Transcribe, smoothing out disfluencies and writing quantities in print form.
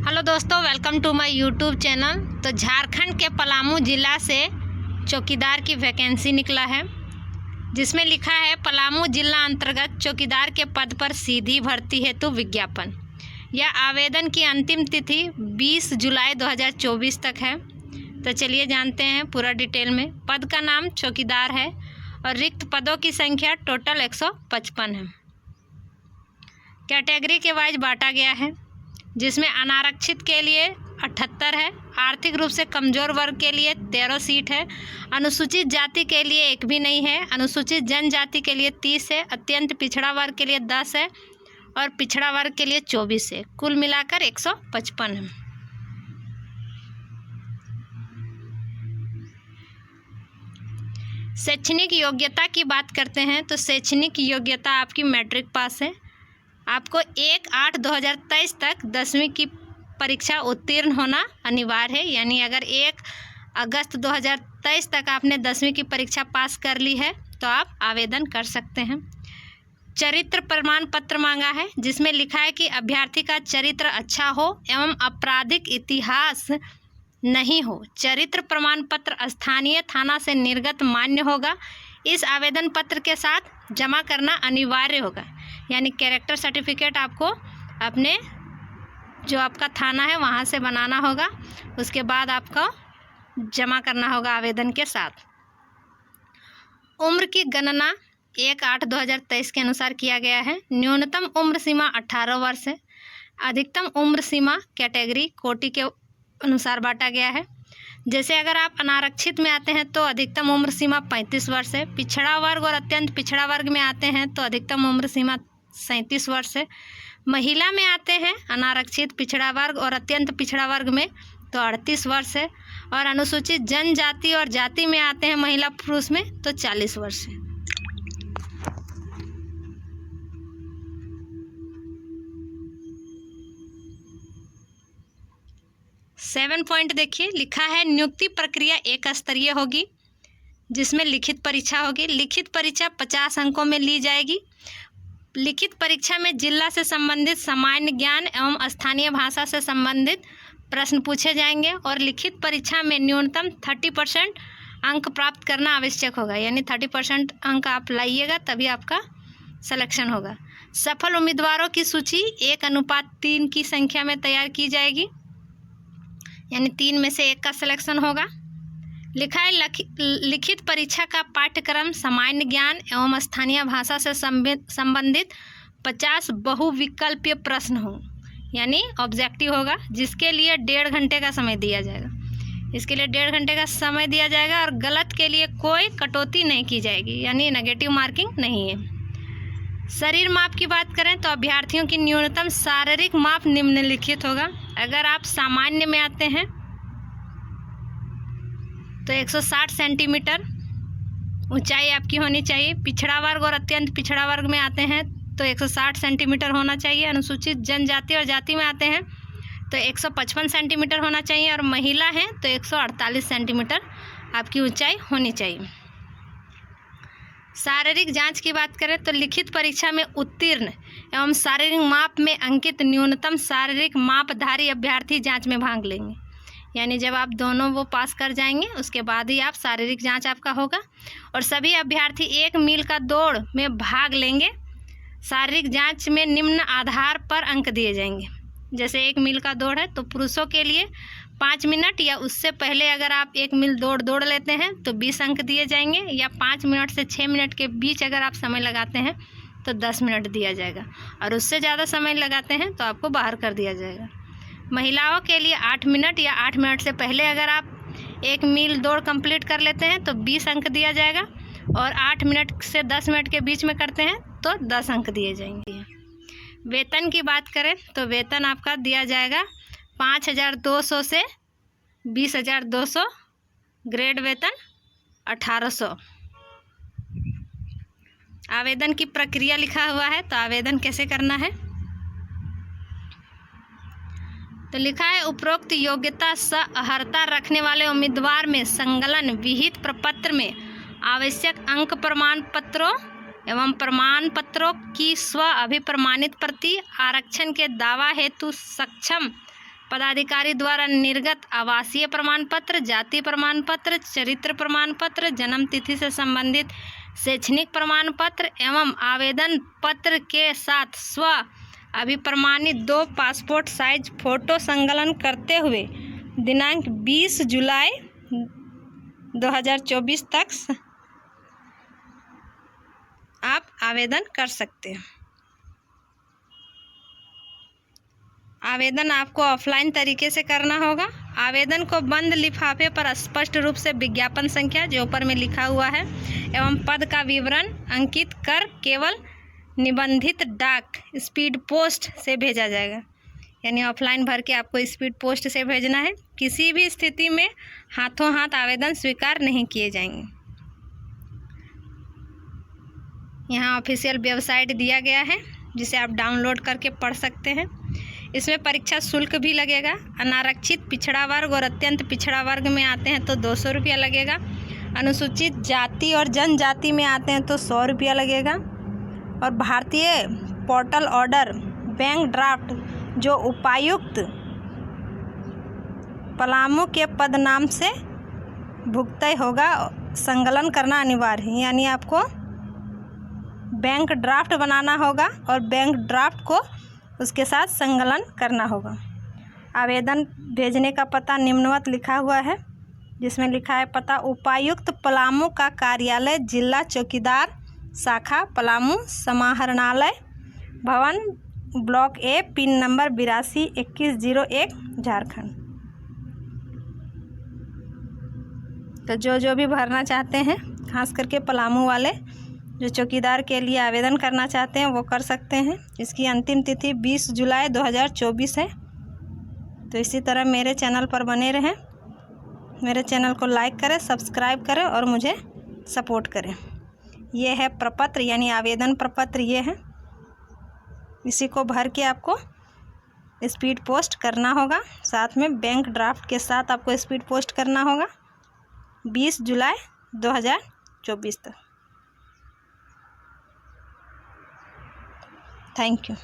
Hello दोस्तों, welcome to my YouTube channel. तो झारखंड के पलामू ज़िला से चौकीदार की वैकेंसी निकला है, जिसमें लिखा है पलामू जिला अंतर्गत चौकीदार के पद पर सीधी भर्ती हेतु विज्ञापन। यह आवेदन की अंतिम तिथि 20 जुलाई 2024 तक है। तो चलिए जानते हैं पूरा डिटेल में। पद का नाम चौकीदार है और रिक्त पदों की संख्या टोटल 155 है। कैटेगरी के वाइज बांटा गया है, जिसमें अनारक्षित के लिए 78 है, आर्थिक रूप से कमज़ोर वर्ग के लिए 13 सीट है, अनुसूचित जाति के लिए एक भी नहीं है, अनुसूचित जनजाति के लिए 30 है, अत्यंत पिछड़ा वर्ग के लिए 10 है और पिछड़ा वर्ग के लिए 24 है। कुल मिलाकर 155 है। शैक्षणिक योग्यता की बात करते हैं तो शैक्षणिक योग्यता आपकी मैट्रिक पास है। आपको 1/8/2023 तक 10वीं की परीक्षा उत्तीर्ण होना अनिवार्य है। यानी अगर 1 अगस्त 2023 तक आपने 10वीं की परीक्षा पास कर ली है तो आप आवेदन कर सकते हैं। चरित्र प्रमाण पत्र मांगा है, जिसमें लिखा है कि अभ्यर्थी का चरित्र अच्छा हो एवं आपराधिक इतिहास नहीं हो। चरित्र प्रमाण पत्र स्थानीय थाना से निर्गत मान्य होगा। इस आवेदन पत्र के साथ जमा करना अनिवार्य होगा। यानी कैरेक्टर सर्टिफिकेट आपको अपने जो आपका थाना है वहाँ से बनाना होगा, उसके बाद आपको जमा करना होगा आवेदन के साथ। उम्र की गणना 1/8/2023 के अनुसार किया गया है। न्यूनतम उम्र सीमा 18 वर्ष है। अधिकतम उम्र सीमा कैटेगरी कोटि के अनुसार बांटा गया है। जैसे अगर आप अनारक्षित में आते हैं तो अधिकतम उम्र सीमा 35 वर्ष है। पिछड़ा वर्ग और अत्यंत पिछड़ा वर्ग में आते हैं तो अधिकतम उम्र सीमा 37 वर्ष है। महिला में आते हैं अनारक्षित, पिछड़ा वर्ग और अत्यंत पिछड़ा वर्ग में तो 38 वर्ष है। और अनुसूचित जनजाति और जाति में आते हैं महिला पुरुष में तो 40 वर्ष है। सेवन पॉइंट देखिए, लिखा है नियुक्ति प्रक्रिया एक स्तरीय होगी, जिसमें लिखित परीक्षा होगी। लिखित परीक्षा 50 अंकों में ली जाएगी। लिखित परीक्षा में जिला से संबंधित सामान्य ज्ञान एवं स्थानीय भाषा से संबंधित प्रश्न पूछे जाएंगे और लिखित परीक्षा में न्यूनतम 30% अंक प्राप्त करना आवश्यक होगा। यानी 30% अंक आप लाइएगा तभी आपका सिलेक्शन होगा। सफल उम्मीदवारों की सूची 1:3 की संख्या में तैयार की जाएगी, यानी 3 में से 1 का सिलेक्शन होगा। लिखा है लिखित परीक्षा का पाठ्यक्रम सामान्य ज्ञान एवं स्थानीय भाषा से संबंधित 50 बहुविकल्पीय प्रश्न हो, यानी ऑब्जेक्टिव होगा, जिसके लिए 1.5 घंटे का समय दिया जाएगा। इसके लिए 1.5 घंटे का समय दिया जाएगा और गलत के लिए कोई कटौती नहीं की जाएगी, यानी नेगेटिव मार्किंग नहीं है। शरीर माप की बात करें तो अभ्यर्थियों की न्यूनतम शारीरिक माप निम्नलिखित होगा। अगर आप सामान्य में आते हैं तो 160 सेंटीमीटर ऊंचाई आपकी होनी चाहिए। पिछड़ा वर्ग और अत्यंत पिछड़ा वर्ग में आते हैं तो 160 सेंटीमीटर होना चाहिए। अनुसूचित जनजाति और जाति में आते हैं तो 155 सेंटीमीटर होना चाहिए और महिला हैं तो 148 सेंटीमीटर आपकी ऊंचाई होनी चाहिए। शारीरिक जांच की बात करें तो लिखित परीक्षा में उत्तीर्ण एवं शारीरिक माप में अंकित न्यूनतम शारीरिक मापधारी अभ्यर्थी जांच में भाग लेंगे। यानी जब आप दोनों वो पास कर जाएंगे उसके बाद ही आप शारीरिक जांच आपका होगा। और सभी अभ्यर्थी 1 मील का दौड़ में भाग लेंगे। शारीरिक जांच में निम्न आधार पर अंक दिए जाएंगे। जैसे 1 मील का दौड़ है तो पुरुषों के लिए 5 मिनट या उससे पहले अगर आप 1 मील दौड़ लेते हैं तो 20 अंक दिए जाएंगे, या 5 मिनट से 6 मिनट के बीच अगर आप समय लगाते हैं तो 10 मिनट दिया जाएगा, और उससे ज़्यादा समय लगाते हैं तो आपको बाहर कर दिया जाएगा। महिलाओं के लिए 8 मिनट या 8 मिनट से पहले अगर आप 1 मील दौड़ कंप्लीट कर लेते हैं तो 20 अंक दिया जाएगा, और 8 मिनट से 10 मिनट के बीच में करते हैं तो 10 अंक दिए जाएंगे। वेतन की बात करें तो वेतन आपका दिया जाएगा 5,200 से 20,200, ग्रेड वेतन 1,800। आवेदन की प्रक्रिया लिखा हुआ है, तो आवेदन कैसे करना है तो लिखा है उपरोक्त योग्यता से अर्हता रखने वाले उम्मीदवार में संलग्न विहित प्रपत्र में आवश्यक अंक प्रमाण पत्रों एवं प्रमाण पत्रों की स्व अभिप्रमाणित प्रति आरक्षण के दावा हेतु सक्षम पदाधिकारी द्वारा निर्गत आवासीय प्रमाण पत्र, जाति प्रमाण पत्र, चरित्र प्रमाण पत्र, जन्म तिथि से संबंधित शैक्षणिक प्रमाण पत्र एवं आवेदन पत्र के साथ स्व अभिप्रमाणित 2 पासपोर्ट साइज फोटो संकलन करते हुए दिनांक 20 जुलाई 2024 तक आप आवेदन कर सकते हैं। आवेदन आपको ऑफलाइन तरीके से करना होगा। आवेदन को बंद लिफाफे पर स्पष्ट रूप से विज्ञापन संख्या जो ऊपर में लिखा हुआ है एवं पद का विवरण अंकित कर केवल निबंधित डाक स्पीड पोस्ट से भेजा जाएगा। यानी ऑफलाइन भर के आपको स्पीड पोस्ट से भेजना है। किसी भी स्थिति में हाथों हाथ आवेदन स्वीकार नहीं किए जाएंगे। यहाँ ऑफिशियल वेबसाइट दिया गया है जिसे आप डाउनलोड करके पढ़ सकते हैं। इसमें परीक्षा शुल्क भी लगेगा। अनारक्षित पिछड़ा वर्ग और अत्यंत पिछड़ा वर्ग में आते हैं तो 200 रुपया लगेगा। अनुसूचित जाति और जनजाति में आते हैं तो 100 रुपया लगेगा। और भारतीय पोर्टल ऑर्डर बैंक ड्राफ्ट जो उपायुक्त पलामू के पद नाम से भुगताई होगा संकलन करना अनिवार्य है। यानी आपको बैंक ड्राफ्ट बनाना होगा और बैंक ड्राफ्ट को उसके साथ संकलन करना होगा। आवेदन भेजने का पता निम्नवत लिखा हुआ है, जिसमें लिखा है पता उपायुक्त पलामू का कार्यालय, जिला चौकीदार शाखा पलामू, समाहरणालय भवन, ब्लॉक ए, पिन नंबर 822101 झारखंड। तो जो भी भरना चाहते हैं, खास करके पलामू वाले जो चौकीदार के लिए आवेदन करना चाहते हैं वो कर सकते हैं। इसकी अंतिम तिथि 20 जुलाई 2024 है। तो इसी तरह मेरे चैनल पर बने रहें। मेरे चैनल को लाइक करें, सब्सक्राइब करें और मुझे सपोर्ट करें। ये है प्रपत्र यानी आवेदन प्रपत्र, ये है। इसी को भर के आपको स्पीड पोस्ट करना होगा। साथ में बैंक ड्राफ्ट के साथ आपको स्पीड पोस्ट करना होगा 20 जुलाई 2024 तक। Thank you.